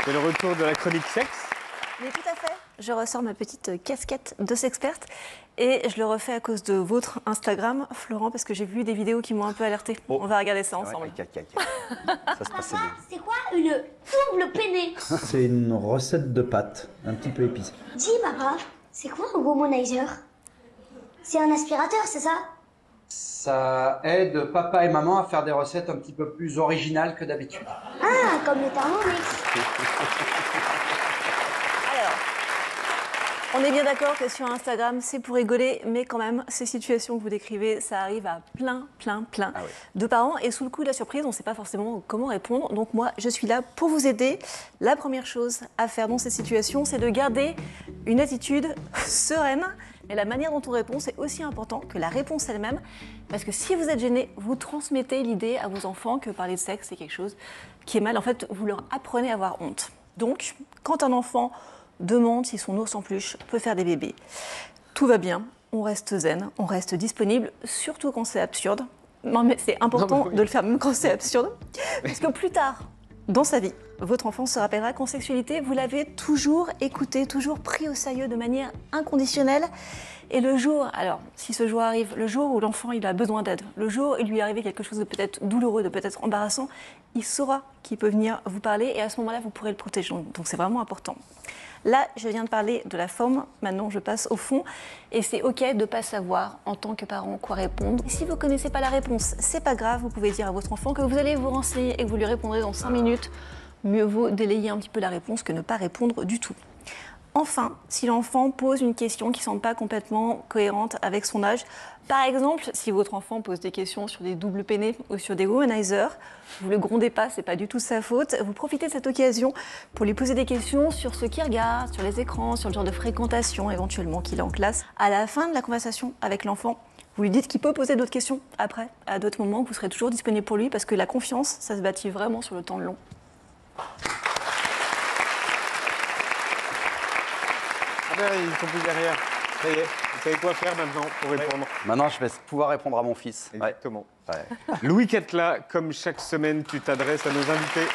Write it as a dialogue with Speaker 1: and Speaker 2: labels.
Speaker 1: C'est le retour de la chronique sexe.
Speaker 2: Mais tout à fait. Je ressors ma petite casquette de sexperte et je le refais à cause de votre Instagram, Florent, parce que j'ai vu des vidéos qui m'ont un peu alertée.
Speaker 3: Oh.
Speaker 2: On va regarder ça ensemble.
Speaker 3: Ouais, ça se passait bien.
Speaker 4: C'est quoi une double peinée?
Speaker 5: C'est une recette de pâtes, un petit peu épicée.
Speaker 4: Dis papa, c'est quoi un womanizer? C'est un aspirateur, c'est ça?
Speaker 6: Ça aide papa et maman à faire des recettes un petit peu plus originales que d'habitude.
Speaker 4: Ah, comme le Thermomix.
Speaker 2: Alors, on est bien d'accord que sur Instagram, c'est pour rigoler, mais quand même, ces situations que vous décrivez, ça arrive à plein de parents. Et sous le coup de la surprise, on ne sait pas forcément comment répondre. Donc moi, je suis là pour vous aider. La première chose à faire dans ces situations, c'est de garder une attitude sereine. Et la manière dont on répond, c'est aussi important que la réponse elle-même. Parce que si vous êtes gêné, vous transmettez l'idée à vos enfants que parler de sexe, c'est quelque chose qui est mal. En fait, vous leur apprenez à avoir honte. Donc, quand un enfant demande si son ours en peluche peut faire des bébés, tout va bien, on reste zen, on reste disponible, surtout quand c'est absurde. Non mais c'est important de le faire même quand c'est absurde. Parce que plus tard, dans sa vie, votre enfant se rappellera qu'en sexualité, vous l'avez toujours écouté, toujours pris au sérieux de manière inconditionnelle. Et le jour, alors si ce jour arrive, le jour où l'enfant il a besoin d'aide, le jour où il lui est arrivé quelque chose de peut-être douloureux, de peut-être embarrassant, il saura qu'il peut venir vous parler et à ce moment-là, vous pourrez le protéger. Donc c'est vraiment important. Là, je viens de parler de la forme, maintenant je passe au fond. Et c'est OK de ne pas savoir, en tant que parent, quoi répondre. Et si vous ne connaissez pas la réponse, c'est pas grave, vous pouvez dire à votre enfant que vous allez vous renseigner et que vous lui répondrez dans 5 minutes. Mieux vaut délayer un petit peu la réponse que ne pas répondre du tout. Enfin, si l'enfant pose une question qui ne semble pas complètement cohérente avec son âge, par exemple, si votre enfant pose des questions sur des doubles peinés ou sur des womanizers, vous ne le grondez pas, ce n'est pas du tout sa faute. Vous profitez de cette occasion pour lui poser des questions sur ce qu'il regarde, sur les écrans, sur le genre de fréquentation éventuellement qu'il a en classe. À la fin de la conversation avec l'enfant, vous lui dites qu'il peut poser d'autres questions après, à d'autres moments, que vous serez toujours disponible pour lui, parce que la confiance, ça se bâtit vraiment sur le temps long.
Speaker 1: Ah ben, ils sont plus derrière. Ça y est, vous savez quoi faire maintenant pour répondre.
Speaker 3: Maintenant, je vais pouvoir répondre à mon fils.
Speaker 1: Exactement.
Speaker 3: Ouais.
Speaker 1: Louis Quetla, comme chaque semaine, tu t'adresses à nos invités.